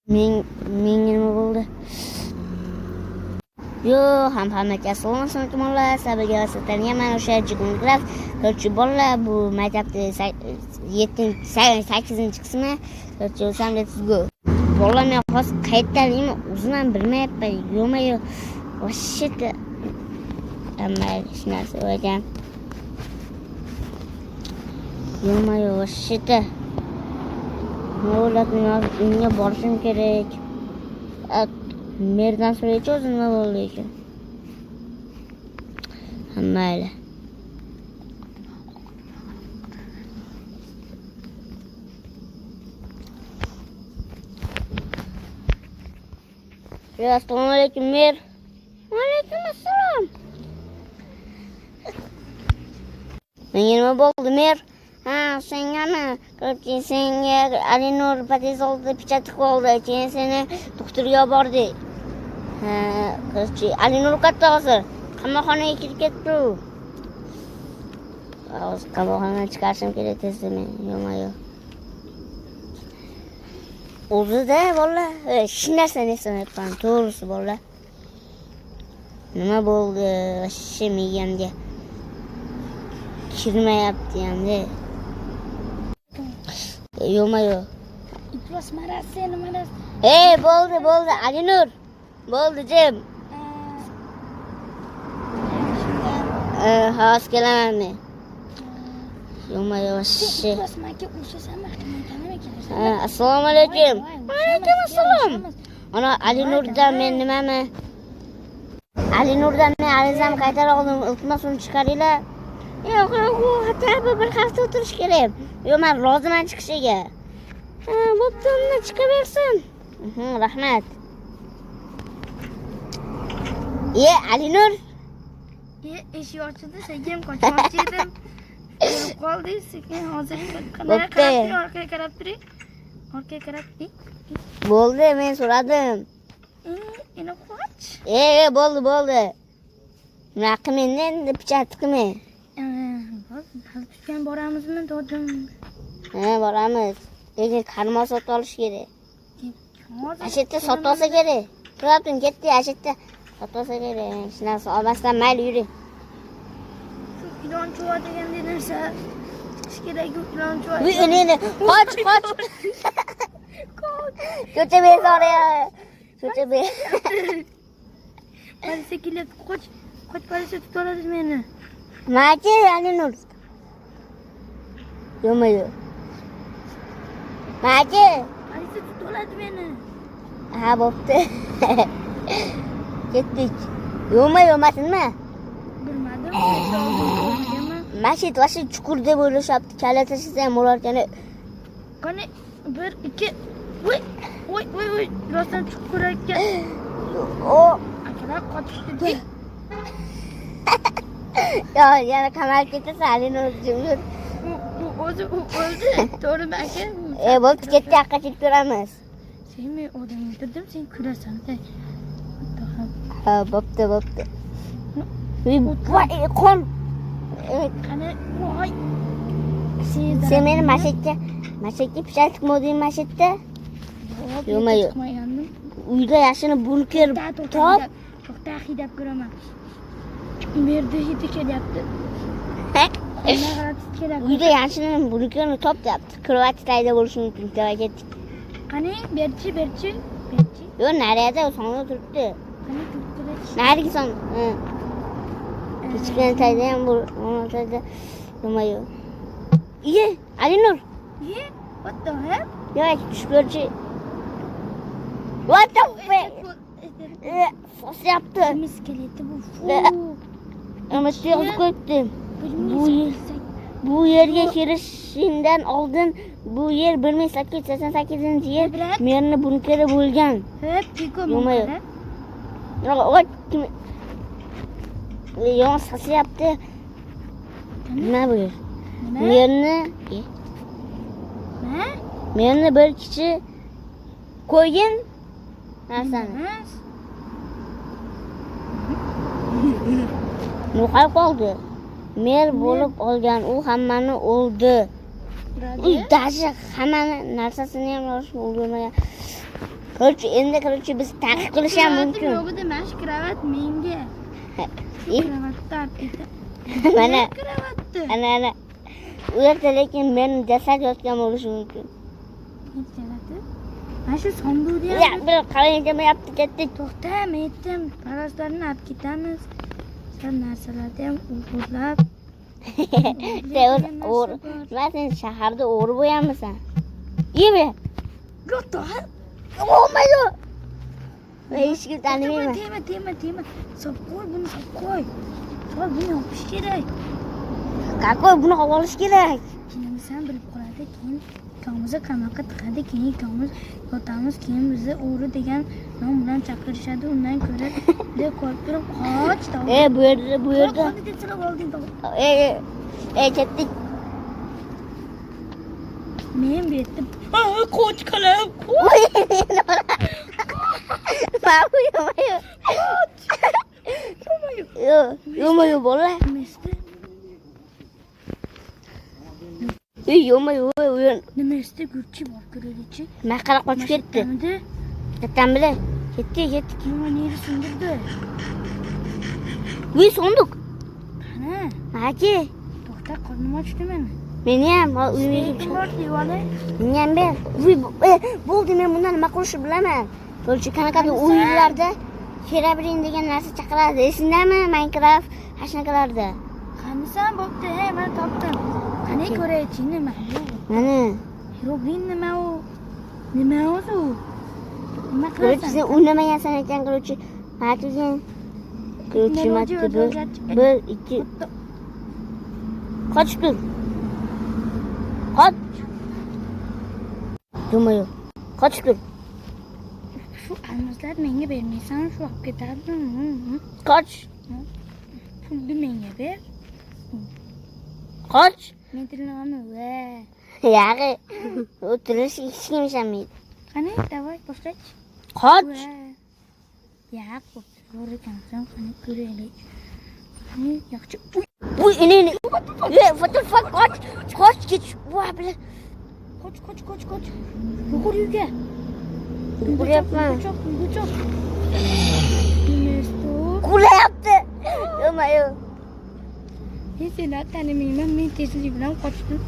Menga nima bo'ldi? Yo, hammaga assalomu alaykum bolalar. Sabirga vasatanman o'sha jigungraf. Ko'rchi bolalar bu maktabda 8-chi qismi. Ko'rchi o'sam let's go. Bolalar men hozir qayerdaligimni o'zim bilmayapman. Yo'q. Voshita. Amma hech narsa o'ygan. Yo'q, voshita. Nolak unga borishim kerak. Merdan so'raychi o'zi nima bo'ldi ekan. Mayli. Assalomu alaykum mer. Va alaykum assalom. Menga nima bo'ldi mer? Sengami? Senga Alinur patizolda pichatib qoldi. Keyin seni doktorga bordik. Alinur katta hozir qamoqxonaga kirib ketdi. Hozir qamoqxonadan chiqarishim kerak tezda men. Yo'q. O'zida bolalar hech narsani eslamayapman. To'g'risi bolalar. Nima bo'ldi? Vashi miyamga kirmayapti endi. Yo'q. İpros maras seni maras. Bo'ldi Alinur. Bo'ldi jim. Hozir kelaman men. Yo'q, vashi. İpros maka o'shasan mahkamaga kelasan. Assalomu alaykum. Va alaykum assalom. Ana Alinurdan men nimami? Alinurdan men arizam qaytarib oldim. Iltimos uni chiqaringlar. Yo'q, u hatta bir hafta o'tirish kerak. Yo'q, men roziman chiqishiga. Bo'pti, unda chiqaversin. Rahmat. Alinur. Eshik ochildi, sekin qochmoqchi edim. Ko'rib qoldik, sekin hozir orqaga qarab turing. Orqaga qarab turing. Bo'ldi, men so'radim. Eni qoch. Bo'ldi. Nima qilmaydi endi pichat qilma. Hozir boramizmi, dodim? Boramiz. Lekin qarmoq sotib olish kerak. Ashitda sotib olsa kerak. Turabdim, ketdi ashitda. Sotib olsa kerak. Hech narsa olmasdan mayli yuring. İlon çuva degan narsa chiqish kerak, ilon çuva. Qoch. Ko'cha bezoriya. Politsiya keladi, qoch. Politsiya tutib oladi meni. Machi, Alinur. Yo'q. Machi. Politsiya tutib oladi meni. Bo'pti. Ketdik. Yo'qmasinmi? Bilmadim. Mashit vashi chuqurda bo'lishyapti. Kala tashlasa ham bo'larkan. Qani 1 2 Voy, rostdan chuqur ekan. Akalar qochishdi. Yana qamalib ketasan, Alinur jimjit. O'zi o'ldi. To'g'rimi aka? Bo'pti, ketdi, yoqqa ketib ko'ramiz. Sen men odam o'ldirdim, sen kulasan-da. Bo'pti. Qon. Qani, voy. Sen meni mashitga pichak qilmading mashitda? Yo'q. Uyda yashini bunker top. To'xta, hidab ko'raman. Bu yerda hidi kelyapti. Uyda yashini bunkerni top deyapti. Kroatiyada bo'lishi mumkin. Deb ketdik. Qani, berchi. Yo'q, nariyada sonda turibdi. Qani, turibdi. Narigi son. Kichkina tayda ham bu, tayda. Yo'q. Alinur. What the hell? Yo'q, tushib ko'rchi. What the fuck? Sos yaptı. İskeleti bu. Ama yozib qo'yibdi. Bu yerga kirishingdan oldin bu yer 1888-yil merni bunkeri bo'lgan. Hep Piko bunkeri. Yo'q, sos yaptı. Nima bu yer? Merni bir kishi qo'ygan narsani. Yo'qolib qoldi. Mer bo'lib olgan, u hammani o'ldi. Dashi hammani narsasini ham olib o'ldirmagan. Korchi endi korchi biz taqiq qilish ham Kravatim mumkin. yo'q edi, mana shu kravat menga. E, Kravatni artdi. Mana Kravatni. ana. U yerda lekin men jasad yotgan bo'lishi mumkin. Kravatni. Mana shu sanduqni Ya bir qarang demayapti ketdik. to'xta, men aytdim, paraslarni olib ketamiz. Sal narsalarni ham o'g'irlab. Sen sen shaharda o'g'ri bo'lganmisan? Yeme. Yo'q, to'g'ri. Olmaydi. Men hech kim tanimayman. Tema. Sop qo'y, buni sop qo'y. Sol, buni yopish kerak. Qaqoy buni olib olish kerak. Keyin bilib qoladi, keyin ikkamizni qamoqqa tiqadi, keyin ikkamiz yotamiz, keyin bizni o'g'ri degan nom bilan chaqirishadi, undan ko'ra deb qo'yib turib qoch. Bu yerda. Qo'lni tetirab olding, to'g'ri. Ketdik. Men bu yerda qoch qalam. Yo'mayo bola. Yo'mayo. Nima esti gurchi bor ko'radichi. Maqara qochib ketdi. Ketdan bile. Ketdi. Keyin neri sindirdi. Voy sonduq. Qani? Aka. To'xta, qornim ochdi meni. Meni ham uyimga Kim bor devona? meni ham ber. Bo'ldi, men bundan nima qilishni bilaman. To'lchi qanaqadir o'yinlarda Kerabrin degan narsa chaqiradi. Esingdami? Minecraft hashnakalarda. Qanisan bo'pti, men topdim. Qani ko'raychi nima? Mana. Kerabrin nima u? Nima o'zi u? Nima Ko'rchi qilasan? sen o'ynamagansan ekan ko'rchi. Matigan. Ko'rchi maktabi 1 2 Qoch tur. Qoch. Yo'mayo. Qoch tur. Shu almoslar menga bermaysan, shu olib ketardim. Qoch. Pulni menga ber. Qoch. Men tilnomi va. Yag'i. O'tirish hech kim ishonmaydi. Qani, davay boshlach. Qoch. Ya, to'g'ri ekansan, qani ko'raylik. Qani, yaxshi. Uy, ini. What the fuck? Qoch ket. Voy bilan. Qoch. Yuqoriga. Yuguryapman. Yuguchoq. Nesto. Kulayapti. Yo'mayo. Sen tanimayman, men tezlik bilan qochdim.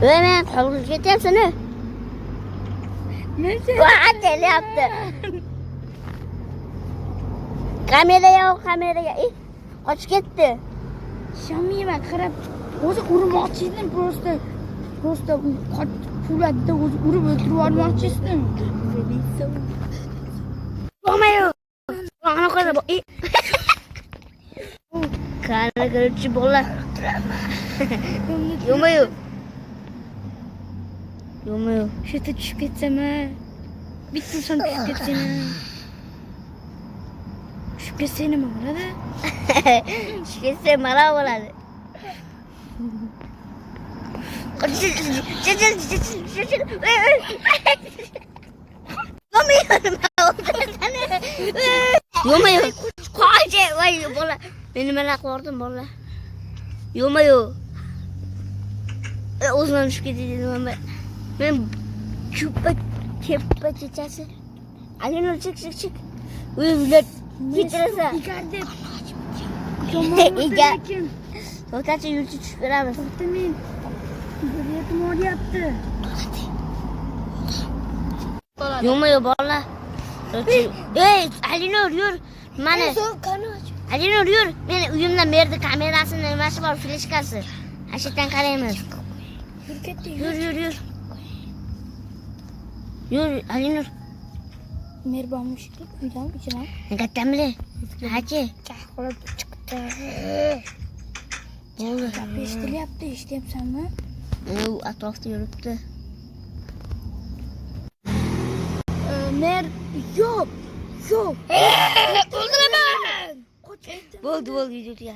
Men qolib ketyapsan. Men Voy, kelyapti. Kameraga. Qochib ketdi. Shamayman, qarab. O'zi urmoqchi edim, prosta quladi, o'zi urib o'ldirib yubormoqchi edim. Yo'mayo. Ana qo'yda bu. Qani ko'rchi bola. Yo'mayo. Shu yerda tushib ketsam, bitta son tushib ketsam. Tushib ketsam nima bo'ladi? Shketse mara bo'ladi. Yo'mayo. Qo'yje, voy bola. Men nimalar qildim bola? Yo'mayo. O'zim tushib ketdim. Men keppa chechasi. Alino chiq. Uylar ketirasa. Igardi. Egar. To'xtachi yurchi tushib beramiz. To'xta men. Buryapti, mo'ryapti. Yo'mayo bola. Alinor yur. Mana. Alinor yur. Meni uyimdan berdi kamerasini, nimasi bor, fleshkasi. Ashitdan qaraymiz. Yur ketdi. Yur. Yur, Alinor. Mehribonmish uydan ichidan. Katamli. Hachi. Qolib chiqdi. Bo'ldi. Eshitilyapti, eshityapsanmi? U atrofda yuribdi. Yo'q. O'ldiraman. Bo'ldi, yurdi.